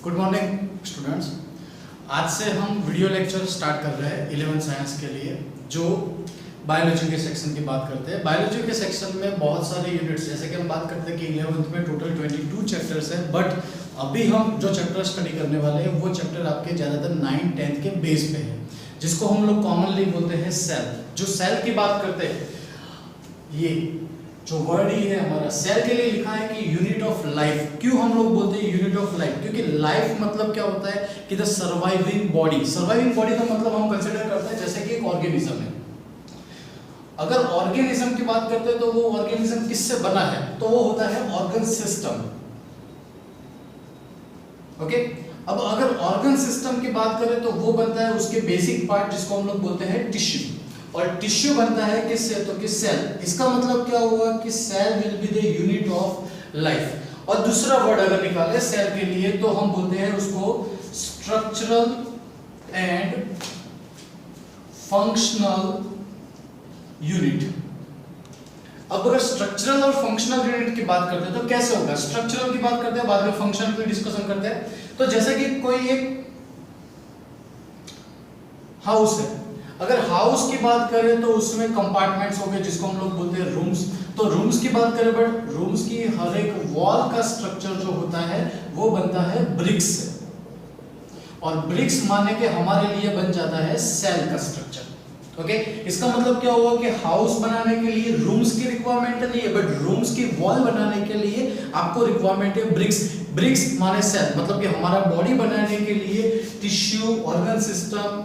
Good morning students. आज से हम वीडियो लेक्चर स्टार्ट कर रहे हैं 11th साइंस के लिए, जो बायोलॉजी के सेक्शन की बात करते हैं। बायोलॉजी के सेक्शन में बहुत सारे यूनिट्स, जैसे कि हम बात करते हैं कि 11th में टोटल 22 चैप्टर्स हैं, बट अभी हम जो चैप्टर स्टडी करने वाले हैं वो चैप्टर आपके ज़्यादातर 9th 10th के बेस पे है, जिसको हम लोग कॉमनली बोलते हैं सेल। जो सेल की बात करते हैं, ये जो वर्ड ही है हमारा सेल के लिए लिखा है कि यूनिट ऑफ लाइफ। क्यों हम लोग बोलते हैं यूनिट ऑफ लाइफ? क्योंकि लाइफ मतलब क्या होता है कि the surviving body. Surviving body का मतलब हम कंसीडर करते हैं जैसे कि एक ऑर्गेनिज्म है। अगर ऑर्गेनिज्म की बात करते हैं तो वो ऑर्गेनिज्म किससे बना है? तो वो होता है ऑर्गन सिस्टम। ओके, अब अगर ऑर्गन सिस्टम की बात करें तो वो बनता है उसके बेसिक पार्ट, जिसको हम लोग बोलते हैं टिश्यू। और टिश्यू बनता है किससे? तो कि सेल। इसका मतलब क्या हुआ कि cell will be the unit of life. और दूसरा वर्ड अगर निकाले सेल के लिए तो हम बोलते हैं उसको स्ट्रक्चरल एंड फंक्शनल यूनिट। अब अगर स्ट्रक्चरल और फंक्शनल यूनिट की बात करते हैं तो कैसे होगा? स्ट्रक्चरल की बात करते हैं, बाद में फंक्शनल की डिस्कशन करते हैं। तो जैसे कि कोई एक हाउस है, अगर हाउस की बात करें तो उसमें कंपार्टमेंट्स हो गए जिसको हम लोग बोलते हैं रूम्स। तो रूम्स की बात करें, बट रूम्स की हर एक वॉल का स्ट्रक्चर जो होता है वो बनता है ब्रिक्स से, और ब्रिक्स माने के हमारे लिए बन जाता है सेल का स्ट्रक्चर। ओके, इसका मतलब क्या हुआ कि हाउस बनाने के लिए रूम्स की रिक्वायरमेंट नहीं है, बट रूम्स की वॉल बनाने के लिए आपको रिक्वायरमेंट है ब्रिक्स। ब्रिक्स माने सेल, मतलब कि हमारा बॉडी बनाने के लिए टिश्यू, ऑर्गन सिस्टम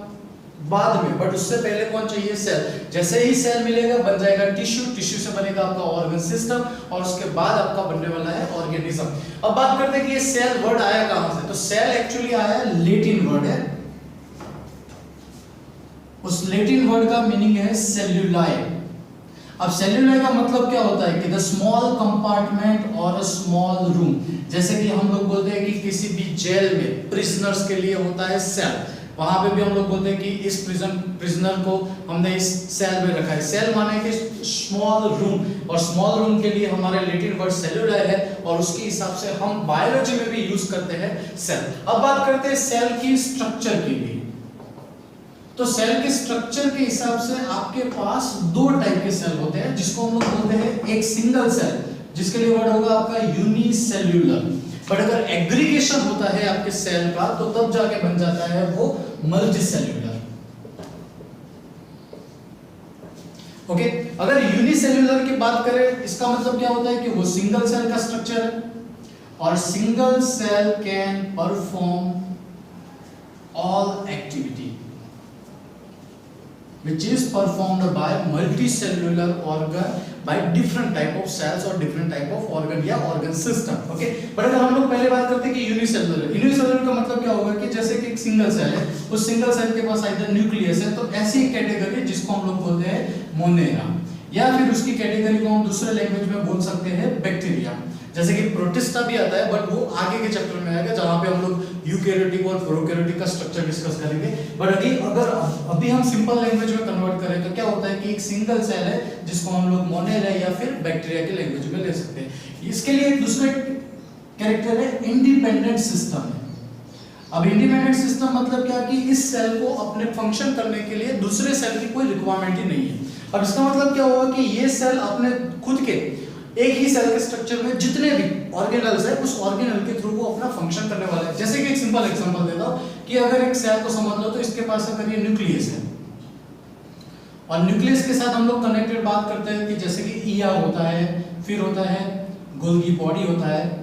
बाद में, बट उससे पहले कौन चाहिए? सेल। जैसे ही सेल मिलेगा बन जाएगा टिश्यू, टिश्यू से बनेगा आपका ऑर्गन सिस्टम, और उसके बाद आपका बनने वाला है ऑर्गेनिज्म। अब बात करते हैं कि ये सेल वर्ड आया कहां से? तो सेल एक्चुअली आया लैटिन वर्ड है। उस लैटिन वर्ड का मीनिंग है सेल्यूलाई। अब सेल्यूलाई का मतलब क्या होता है कि द स्मॉल कंपार्टमेंट और अ स्मॉल रूम। जैसे कि हम लोग बोलते हैं कि किसी भी जेल में प्रिजनर्स के लिए होता है सेल, वहां पे भी हम लोग बोलते हैं कि इस प्रिजनर को हमने इस सेल में रखा है। सेल माने कि स्मॉल रूम, और स्मॉल रूम के लिए हमारे लैटिन वर्ड सेल्यूलर है, और उसके हिसाब से हम बायोलॉजी में भी यूज करते हैं सेल। अब बात करते हैं सेल की स्ट्रक्चर की भी। तो सेल के स्ट्रक्चर के हिसाब से आपके पास दो टाइप के सेल होते हैं, जिसको हम लोग बोलते हैं एक सिंगल सेल, जिसके लिए वर्ड होगा आपका यूनिसेल्यूलर। बट अगर एग्रीगेशन होता है आपके सेल का तो तब जाके बन जाता है वो मल्टीसेल्यूलर। ओके, अगर यूनिसेल्यूलर की बात करें, इसका मतलब क्या होता है कि वो सिंगल सेल का स्ट्रक्चर है, और single cell can perform all activity which is performed by multicellular organ by different type of cells or different type of organ या organ system. okay, बट अगर हम लोग पहले बात करते हैं कि यूनिसेल्युलर का मतलब क्या होगा कि जैसे कि एक सिंगल सेल है, उस सिंगल सेल के पास आइदर न्यूक्लियस है, तो ऐसी कैटेगरी जिसको हम लोग बोलते हैं मोनेरा, या फिर उसकी कैटेगरी को हम दूसरे लैंग्वेज में बोल सकते हैं बैक्टीरिया। जैसे कि प्रोटिस्टा भी आता है, बट वो आगे के चैप्टर में आएगा जहां पे हम लोग यूकैरियोटिक और प्रोकैरियोटिक का स्ट्रक्चर डिस्कस करेंगे। बट अभी हम सिंपल लैंग्वेज में कन्वर्ट करें तो क्या होता है कि एक सिंगल सेल है जिसको हम लोग मोनेरा या फिर बैक्टीरिया के लैंग्वेज में ले सकते हैं। इसके लिए एक दूसरा कैरेक्टर है इंडिपेंडेंट सिस्टम है। अब इंडिपेंडेंट सिस्टम मतलब क्या कि इस सेल को अपने फंक्शन करने के लिए दूसरे सेल की कोई रिक्वायरमेंट ही नहीं है। अब इसका मतलब क्या हुआ कि ये सेल अपने खुद के एक ही सेल के स्ट्रक्चर में जितने भी ऑर्गेनल्स है उस ऑर्गेनल के थ्रू वो अपना फंक्शन करने वाला है। जैसे कि एक सिंपल एग्जांपल देता हूं कि अगर एक सेल को समझ लो तो इसके पास अगर ये न्यूक्लियस है, और न्यूक्लियस के साथ हम लोग कनेक्टेड बात करते हैं कि जैसे कि ईया होता है, फिर होता है गोल्गी बॉडी होता है।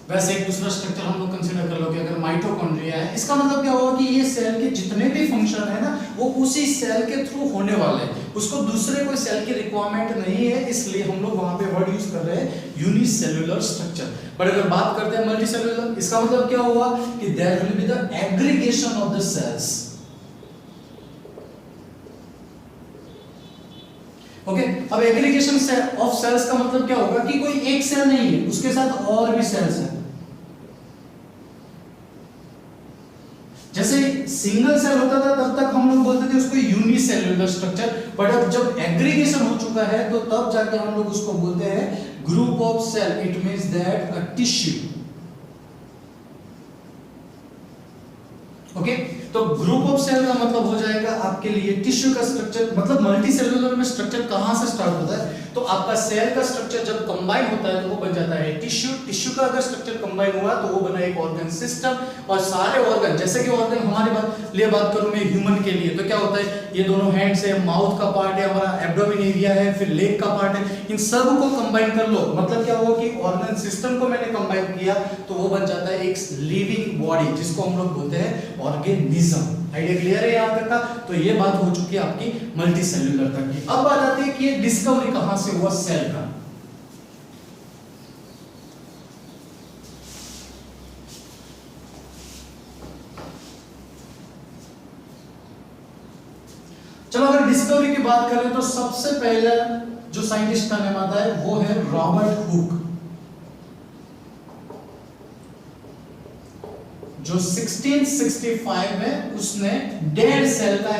वैसे एक दूसरा स्ट्रक्चर हम लोग कंसीडर कर लो कि अगर माइटोकॉन्ड्रिया है, इसका मतलब क्या होगा कि ये सेल के जितने भी फंक्शन है ना वो उसी सेल के थ्रू होने वाले हैं, उसको दूसरे कोई सेल की रिक्वायरमेंट नहीं है, इसलिए हम लोग वहां पे वर्ड यूज कर रहे हैं यूनिसेल्युलर स्ट्रक्चर। बट अगर बात करते हैं मल्टीसेल्युलर, इसका मतलब क्या हुआ कि there will be the aggregation of the cells. Okay, अब एग्रीगेशन ऑफ सेल्स का मतलब क्या होगा कि कोई एक सेल नहीं है, उसके साथ और भी सेल्स हैं। जैसे सिंगल सेल होता था तब तक हम लोग बोलते थे उसको यूनिसेल्युलर स्ट्रक्चर, बट अब जब एग्रीगेशन हो चुका है तो तब जाके हम लोग उसको बोलते हैं group of cell. It means that a tissue तो ग्रुप ऑफ सेल का मतलब हो जाएगा आपके लिए टिश्यू का स्ट्रक्चर, मतलब मल्टी सेलुलर में स्ट्रक्चर कहां से स्टार्ट होता है, तो आपका सेल का स्ट्रक्चर जब कंबाइन होता है तो वो बन जाता है टिश्यू, टिश्यू का अगर स्ट्रक्चर कंबाइन हुआ तो वो बना एक ऑर्गन सिस्टम, और सारे ऑर्गन, जैसे कि ऑर्गन हमारे बात करूं मैं ह्यूमन के लिए, तो क्या होता है, ये दोनों हैंड्स है, माउथ का पार्ट है, हमारा एब्डोमेन एरिया है, फिर लेग का पार्ट है, इन सब को कंबाइन कर लो, मतलब क्या हुआ कि ऑर्गन सिस्टम को मैंने कंबाइन किया तो वो बन जाता है एक लिविंग बॉडी, जिसको हम लोग बोलते हैं ऑर्गेनिज्म। आइडिया क्लियर है यहाँ तक का? तो ये बात हो चुकी है आपकी मल्टी सेल्यूलर तक की। अब बात आती है कि ये डिस्कवरी कहां से हुआ सेल का। चलो अगर डिस्कवरी की बात करें तो सबसे पहले जो साइंटिस्ट का नाम आता है वो है रॉबर्ट हुक, जो 1665 में उसने डेड सेल का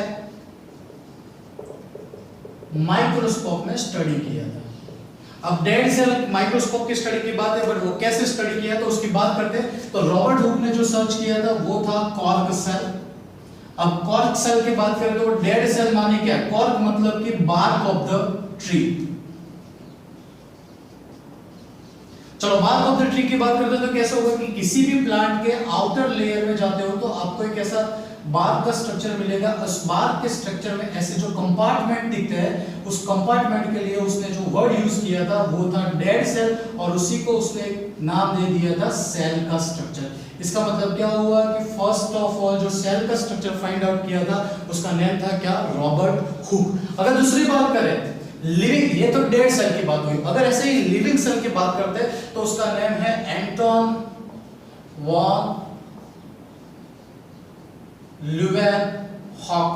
माइक्रोस्कोप में स्टडी किया था। अब डेड सेल माइक्रोस्कोप की स्टडी की बात है, बट वो कैसे स्टडी किया तो उसकी बात करते हैं। तो रॉबर्ट हुक ने जो सर्च किया था वो था कॉर्क सेल। अब कॉर्क सेल की बात करें तो डेड सेल माने क्या, कॉर्क मतलब कि बार्क ऑफ द ट्री। चलो बार्क ऑफ द ट्री की बात करते हैं तो कैसे होगा कि किसी भी प्लांट के आउटर लेयर में जाते हो तो आपको एक ऐसा बार्क का स्ट्रक्चर मिलेगा। उस बार्क के स्ट्रक्चर में ऐसे जो कंपार्टमेंट दिखते हैं, उस कंपार्टमेंट के लिए उसने जो वर्ड यूज किया था वो था डेड सेल, और उसी को उसने नाम दे दिया था सेल का स्ट्रक्चर। इसका मतलब क्या हुआ कि फर्स्ट ऑफ ऑल जो सेल का स्ट्रक्चर फाइंड आउट किया था उसका नेम था क्या, रॉबर्ट हुक। अगर दूसरी बात करें लिविंग, ये तो डेड सेल की बात हुई, अगर ऐसे ही लिविंग सेल की बात करते हैं तो उसका नेम है एंटोन वॉन ल्यूवेनहॉक,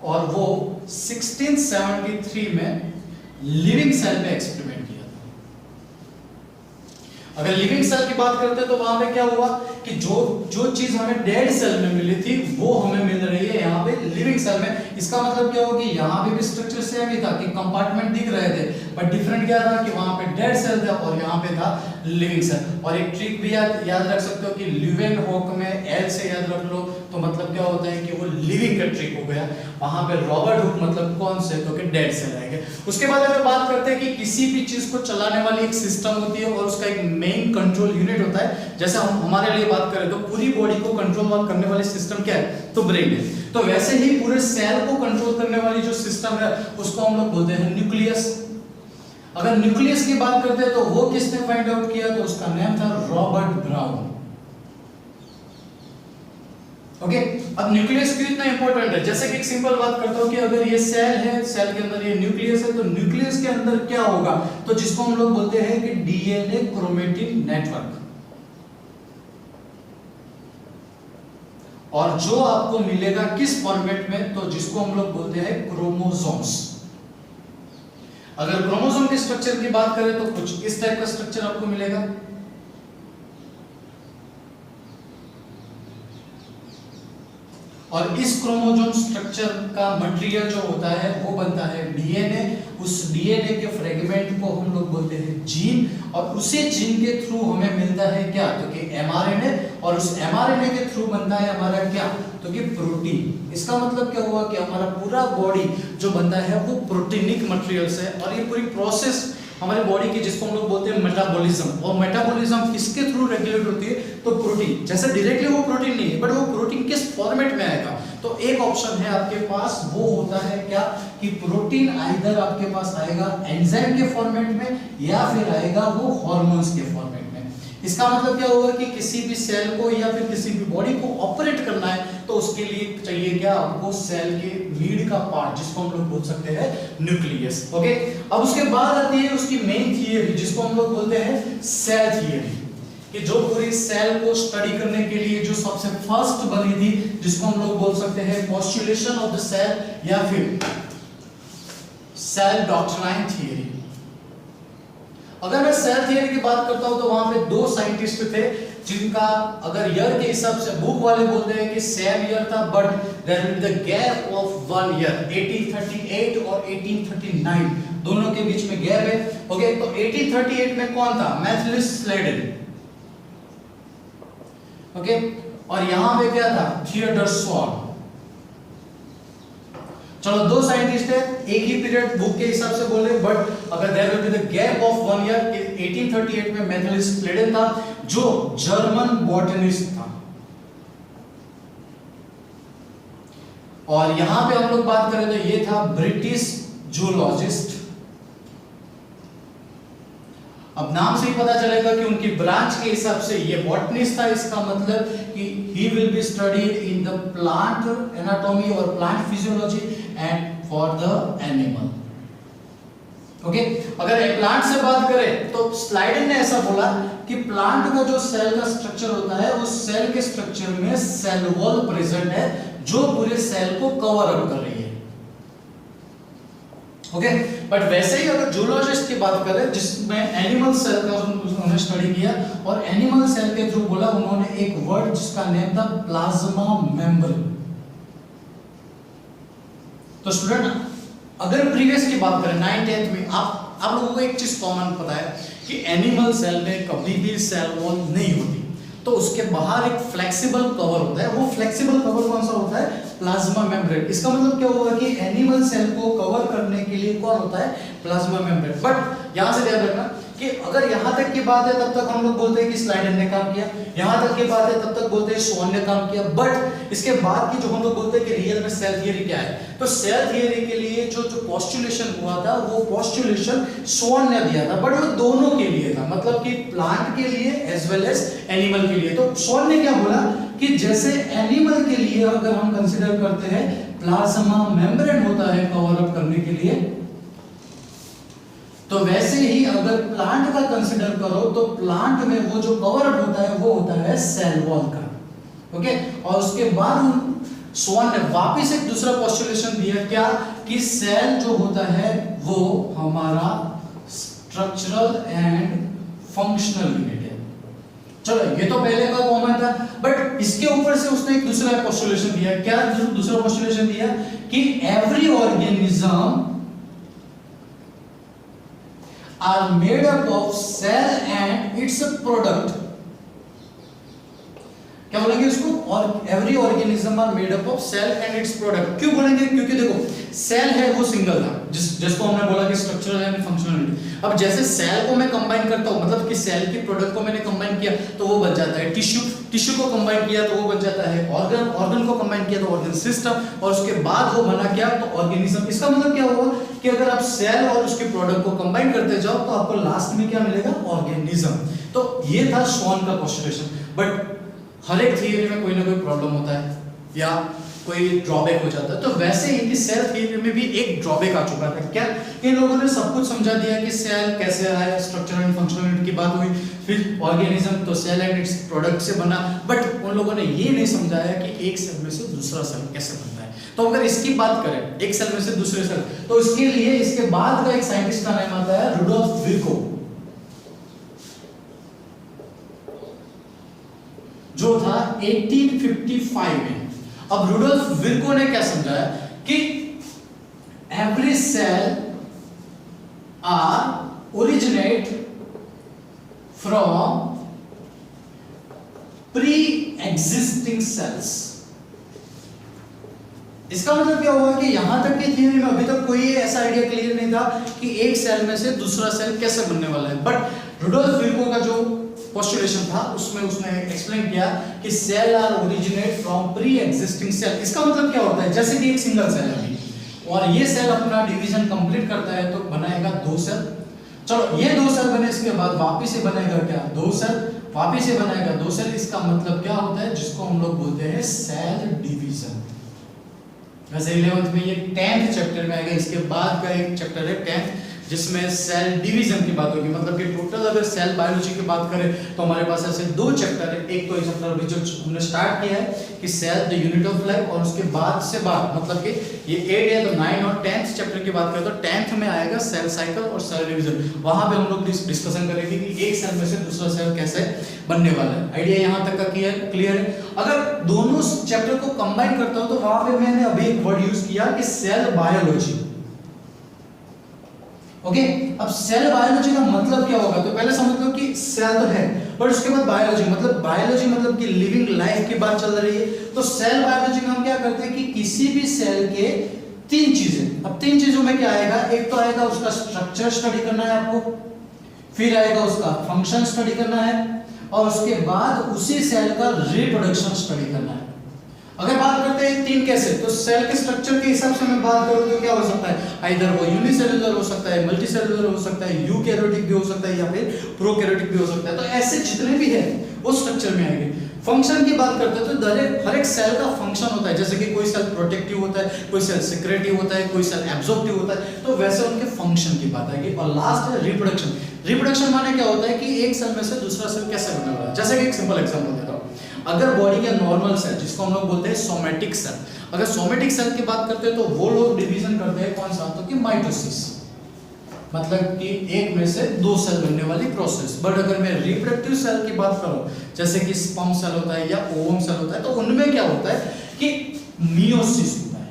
और वो 1673 में लिविंग सेल पे एक्सपेरिमेंट किया था। अगर लिविंग सेल की बात करते हैं तो वहां पे क्या हुआ कि जो चीज हमें डेड सेल में मिली थी वो हमें मिल रही है यहाँ पे लिविंग सेल में। इसका मतलब क्या होगा कि यहाँ पे भी स्ट्रक्चर सेम ही था कि कंपार्टमेंट दिख रहे थे, बट डिफरेंट क्या था कि वहां पे डेड सेल था और यहाँ पे था लिविंग सेल। और एक ट्रिक भी याद रख सकते हो कि ल्यूवेनहॉक में एल से याद रख लो तो मतलब क्या होता है कि वो लिविंग का ट्रिक हो गया। वहां पे रॉबर्ट हुक मतलब कौन से, तो कि डेड सेल आएंगे। उसके बाद अगर बात करते हैं कि किसी भी चीज को चलाने वाली एक सिस्टम होती है और उसका एक मेन कंट्रोल यूनिट होता है। जैसे हम हमारे लिए बात करें तो पूरी बॉडी को कंट्रोल करने वाली सिस्टम क्या है, तो ब्रेन है। तो वैसे ही पूरे सेल को कंट्रोल करने वाली जो सिस्टम है उसको हम लोग बोलते हैं न्यूक्लियस। अगर न्यूक्लियस की बात करते हैं तो वो किसने फाइंड आउट किया, तो उसका नाम था रॉबर्ट ब्राउन। ओके, अब न्यूक्लियस क्यों इतना इंपॉर्टेंट है, जैसे कि एक सिंपल बात करता हूं कि अगर ये सेल है, सेल के अंदर ये न्यूक्लियस है, तो न्यूक्लियस के अंदर क्या होगा, तो जिसको हम लोग बोलते हैं कि डीएनए क्रोमेटिन नेटवर्क। और जो आपको मिलेगा किस फॉर्मेट में, तो जिसको हम लोग बोलते हैं क्रोमोसोम्स। अगर क्रोमोसोम के स्ट्रक्चर की बात करें तो कुछ इस टाइप का स्ट्रक्चर आपको मिलेगा। और इस क्रोमोसोम स्ट्रक्चर का मटेरियल जो होता है वो बनता है डीएनए। उस डीएनए के फ्रेगमेंट को हम लोग बोलते हैं जीन, और उसी जीन के थ्रू हमें मिलता है क्या, तो कि एमआरएनए, और उस एमआरएनए के थ्रू बनता है हमारा क्या, तो कि प्रोटीन। इसका मतलब क्या हुआ कि हमारा पूरा बॉडी जो बनता है वो प्रोटीनिक मटेरियल से, और ये पूरी प्रोसेस हमारे बॉडी की जिसको हम लोग बोलते हैं मेटाबॉलिज्म। और मेटाबॉलिज्म किसके थ्रू रेगुलेट होती है, तो प्रोटीन। जैसे डायरेक्टली वो प्रोटीन नहीं है, बट वो प्रोटीन किस फॉर्मेट में आएगा, तो एक ऑप्शन है आपके पास, वो होता है क्या कि प्रोटीन आइदर आपके पास आएगा एंजाइम के फॉर्मेट में या फिर आएगा वो हार्मोन्स के फॉर्मेट में। इसका मतलब क्या होगा कि किसी भी सेल को या फिर किसी भी बॉडी को ऑपरेट करना है तो उसके लिए चाहिए क्या, आपको सेल के लीड का पार्ट, जिसको हम लोग बोल सकते हैं न्यूक्लियस। ओके, अब उसके बाद आती है उसकी मेन थियरी, जिसको हम लोग बोलते हैं सेल थियरी, कि जो पूरी सेल को स्टडी करने के लिए जो सबसे फर्स्ट बनी थी, जिसको हम लोग बोल सकते हैं पोस्टुलेशन ऑफ द सेल या फिर सेल डॉक्ट्राइन थियरी। अगर मैं सेल थियरी की बात करता हूं तो वहां पे दो साइंटिस्ट थे जिनका अगर ईयर के हिसाब से बुक वाले बोलते हैं कि सेम ईयर था, but there will be the gap of 1 year, 1838 और 1839 दोनों के बीच में गैप है। ओके, तो 1838 में कौन था, मैथ्यूस स्लेडन। ओके, और यहां पे क्या था, थिएटर स्वॉन। चलो दो साइंटिस्ट है, एक ही पीरियड बुक के हिसाब से बोले, बट अगर there will be the gap of 1 year, 1838 में मैथलिस स्लेडन था जो जर्मन बॉटनिस्ट था। और यहां पे हम लोग बात करें तो ये था ब्रिटिश जूलॉजिस्ट। अब नाम से ही पता चलेगा कि उनकी ब्रांच के हिसाब से ये बॉटनिस्ट था, इसका मतलब कि he will be studied in the plant anatomy और plant physiology and for the animal. Okay, अगर प्लांट से बात करें तो स्लाइडन ने ऐसा बोला कि प्लांट का जो सेल का स्ट्रक्चर होता है, उस सेल के स्ट्रक्चर में सेल वॉल प्रेजेंट है जो पूरे सेल को कवर अप कर रही है। ओके, बट वैसे ही अगर जूलॉजिस्ट की बात करें जिसमें एनिमल सेल का उन्होंने स्टडी किया, और एनिमल सेल के थ्रू बोला उन्होंने एक वर्ड जिसका नेम था प्लाज्मा मेम्ब्रेन। तो स्टूडेंट अगर प्रीवियस की बात करें 9th में, आप लोगों को एक चीज कॉमन पता है कि एनिमल सेल में कभी भी सेल वॉल नहीं होती, तो उसके बाहर एक फ्लेक्सिबल कवर होता है। वो फ्लेक्सिबल कवर कौन सा होता है, प्लाज्मा मेम्ब्रेन। इसका मतलब क्या होगा कि एनिमल सेल को कवर करने के लिए कौन होता है, प्लाज्मा मेम्ब्रेन। बट यहां से ध्यान रखना कि अगर यहां तक की बात है तब तक हम लोग बोलते हैं कि स्लाइडन ने काम किया, यहां तक की बात है तब तक बोलते हैं स्वॉन ने काम किया। बट इसके बाद की जो हम लोग बोलते हैं कि रियल में सेल थियरी क्या है, तो सेल थियरी के लिए जो पोस्टुलेशन हुआ था वो पोस्टुलेशन स्वॉन ने दिया था, बट वो दोनों के लिए था, मतलब कि प्लांट के लिए एज वेल एज एनिमल के लिए। तो स्वॉन ने क्या बोला कि जैसे एनिमल के लिए अगर हम कंसीडर करते हैं प्लाज्मा मेम्ब्रेन होता है कवर अप करने के लिए, तो वैसे ही अगर प्लांट का कंसीडर करो तो प्लांट में वो जो कवर अप होता है वो होता है सेल वॉल का। ओके, और उसके बाद स्वॉन ने वापस एक दूसरा पोस्टुलेशन दिया, क्या कि सेल जो होता है वो हमारा स्ट्रक्चरल एंड फंक्शनल यूनिट है। चलो ये तो पहले का कॉमन था, बट इसके ऊपर से उसने एक दूसरा पोस्टुलेशन दिया। क्या दूसरा पोस्टुलेशन दिया कि every organism are made up of cell and its product। क्या बोलेंगे इसको, और every organism are made up of cell and its product. क्यों बोलेंगे, क्योंकि देखो सेल है वो सिंगल था, जिसको हमने बोला कि स्ट्रक्चरल एंड फंक्शनल यूनिट। अब जैसे सेल को मैं कंबाइन करता हूं, मतलब कि सेल की प्रोडक्ट को मैंने कंबाइन किया तो वो बन जाता है टिश्यू, टिश्यू को कंबाइन किया तो वो बन जाता है ऑर्गन, ऑर्गन को कंबाइन किया तो ऑर्गन सिस्टम, और उसके बाद वो बना क्या, तो ऑर्गेनिज्म। इसका मतलब क्या होगा कि अगर आप सेल और उसके प्रोडक्ट को कंबाइन करते जाओ तो आपको लास्ट में क्या मिलेगा, ऑर्गेनिज्म। तो ये था स्वॉन का पोस्टुलेशन। बट हर एक थियरी में कोई ना कोई प्रॉब्लम होता है या कोई ड्रॉबैक हो जाता है, तो वैसे ही कि सेल थियरी में भी एक ड्रॉबैक आ चुका था। क्या, इन लोगों ने सब कुछ समझा दिया कि सेल कैसे आया, स्ट्रक्चर एंड फंक्शनल यूनिट की बात हुई, फिर ऑर्गेनिज्म तो सेल एंड इट्स प्रोडक्ट से बना, बट उन लोगों ने ये नहीं समझाया कि एक सेल में से दूसरा सेल कैसे बनता है। तो अगर इसकी बात करें एक सेल में से दूसरे सेल, तो इसके लिए इसके बाद का एक साइंटिस्ट का नाम आता है रुडोल्फ विर्को, जो था 1855 में। अब रुडोल्फ विर्को ने क्या समझाया कि every cell are originate from pre existing cells. इसका मतलब क्या हुआ कि यहां तक की थियरी में अभी तक कोई ऐसा आइडिया क्लियर नहीं था कि एक सेल में से दूसरा सेल कैसे बनने वाला है। बट रुडोल्फ विर्को का जो पोस्टुलेशन था उसमें उसने एक्सप्लेन किया कि cell are originate from pre existing cell. इसका मतलब क्या होता है, जैसे कि एक सिंगल सेल है और ये सेल अपना डिवीजन कंप्लीट करता है तो बनाएगा दो सेल। चलो ये दो सेल बने, इसके बाद वापिस से बनेगा क्या, दो सेल, वापिस से बनाएगा दो सेल। इसका मतलब क्या होता है, जिसको हम लोग बोलते हैं सेल डिवीजन। वैसे 11th में ये 10th चैप्टर में आएगा, इसके बाद का एक चैप्टर है 10th जिसमें सेल डिवीजन की बात होगी। मतलब कि टोटल अगर सेल बायोलॉजी की बात करें तो हमारे पास ऐसे दो चैप्टर है। एक तो चैप्टर अभी जो हमने स्टार्ट किया है कि cell the unit of life, और उसके बाद से बात मतलब कि ये 8 है तो 9 और 10th चैप्टर की बात करें तो 10th में आएगा सेल साइकिल और सेल डिवीजन। वहां पे हम लोग डिस्कशन करेंगे कि एक सेल में से दूसरा सेल कैसे बनने वाला है। आइडिया यहां तक का क्लियर है। अगर दोनों चैप्टर को कंबाइन करता हूं तो वहां पे मैंने अभी एक वर्ड यूज किया कि सेल बायोलॉजी। ओके अब सेल बायोलॉजी का मतलब क्या होगा, तो पहले समझ लो कि सेल तो है, पर उसके बाद बायोलॉजी मतलब कि लिविंग लाइफ की बात चल रही है। तो सेल बायोलॉजी में हम क्या करते हैं कि किसी भी सेल के तीन चीजें, अब तीन चीजों में क्या आएगा, एक तो आएगा उसका स्ट्रक्चर स्टडी करना है आपको, फिर आएगा उसका फंक्शन स्टडी करना है, और उसके बाद उसी सेल का रिप्रोडक्शन स्टडी करना है। अगर बात करते हैं तीन कैसे, तो सेल के स्ट्रक्चर के हिसाब से मैं बात करूं तो क्या हो सकता है, आइदर वो यूनिसेलुलर हो सकता है, मल्टीसेलुलर हो सकता है, यूकैरियोटिक भी हो सकता है, या फिर प्रोकैरियोटिक भी हो सकता है। तो ऐसे जितने भी है वो स्ट्रक्चर में आएंगे। फंक्शन की बात करते हैं तो हर एक सेल का फंक्शन होता है, जैसे कि कोई सेल प्रोटेक्टिव होता है, कोई सेल सिक्रेटिव होता है, कोई सेल एब्जॉर्प्टिव होता है, तो वैसे उनके फंक्शन की बात आएगी। और लास्ट है रिप्रोडक्शन। रिप्रोडक्शन माने क्या होता है कि एक सेल में से दूसरा सेल कैसे बना हुआ है। जैसे कि एक सिंपल एग्जांपल देता हूं, अगर बॉडी के नॉर्मल सेल जिसको हम लोग बोलते हैं सोमेटिक सेल, अगर सोमेटिक सेल की बात करते हैं तो वो लोग डिवीजन करते हैं कौन सा, तो कि माइटोसिस, मतलब कि एक में से दो सेल बनने वाली प्रोसेस। बट अगर मैं रिप्रोडक्टिव सेल की बात करूं, जैसे कि स्पर्म सेल होता है या ओवम सेल होता है, तो उनमें क्या होता है कि मियोसिस होता है।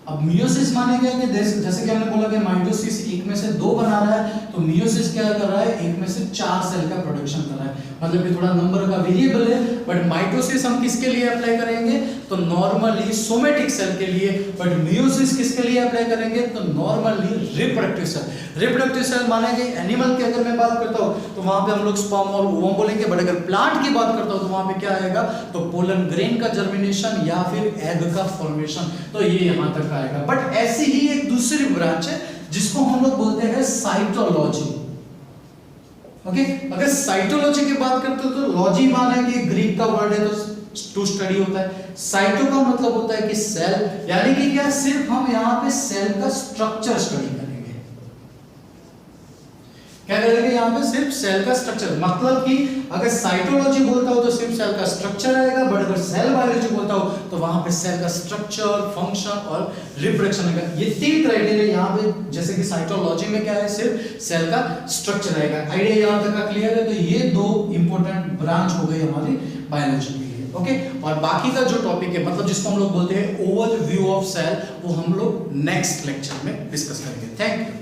अब मियोसिस माने क्या कि जैसे कि हमने बोला कि माइटोसिस एक में से दो बना रहा है, तो मियोसिस क्या कर रहा है, एक में से चार सेल का प्रोडक्शन कर रहा है, मतलब कि थोड़ा नंबर का वेरिएबल है। बट माइटोसिस हम किसके लिए अप्लाई करेंगे, तो नॉर्मली सोमेटिक सेल के लिए। बट मियोसिस किसके लिए अप्लाई करेंगे, तो normally reproductive cell. Reproductive cell माने कि एनिमल की अगर मैं बात करता हूं तो वहां पे हम लोग स्पर्म और ओवम बोलेंगे। बट अगर प्लांट की बात करता हूं तो वहां पे क्या आएगा, तो पोलन ग्रेन का जर्मिनेशन या फिर एग का फॉर्मेशन, तो ये यहां तक आएगा। बट ऐसी ही एक दूसरी ब्रांच है जिसको हम लोग बोलते हैं साइटोलॉजी। ओके अगर साइटोलॉजी की बात करते हो तो लॉजी माने कि ग्रीक का वर्ड है, तो टू स्टडी होता है। साइटो का मतलब होता है कि सेल, यानी कि क्या सिर्फ हम यहां पे सेल का स्ट्रक्चर स्टडी करेंगे। क्या करेंगे यहां पे, सिर्फ सेल का स्ट्रक्चर, मतलब कि अगर साइटोलॉजी बोलता हो तो सिर्फ सेल का स्ट्रक्चर आएगा। बट अगर सेल बायोलॉजी बोलता हो तो वहां पे सेल का स्ट्रक्चर, फंक्शन और रिप्रोडक्शन आएगा। ये तीन क्राइटेरिया यहां पे, जैसे कि साइटोलॉजी में क्या है, सिर्फ सेल का स्ट्रक्चर आएगा। आइडिया यहां तक का क्लियर है। तो ये दो इंपॉर्टेंट ब्रांच हो गई हमारी बायोलॉजी के लिए। ओके और बाकी का जो टॉपिक है, मतलब जिसको हम लोग बोलते हैं ओवरव्यू ऑफ सेल, वो हम लोग नेक्स्ट लेक्चर में डिस्कस करेंगे। Thank you.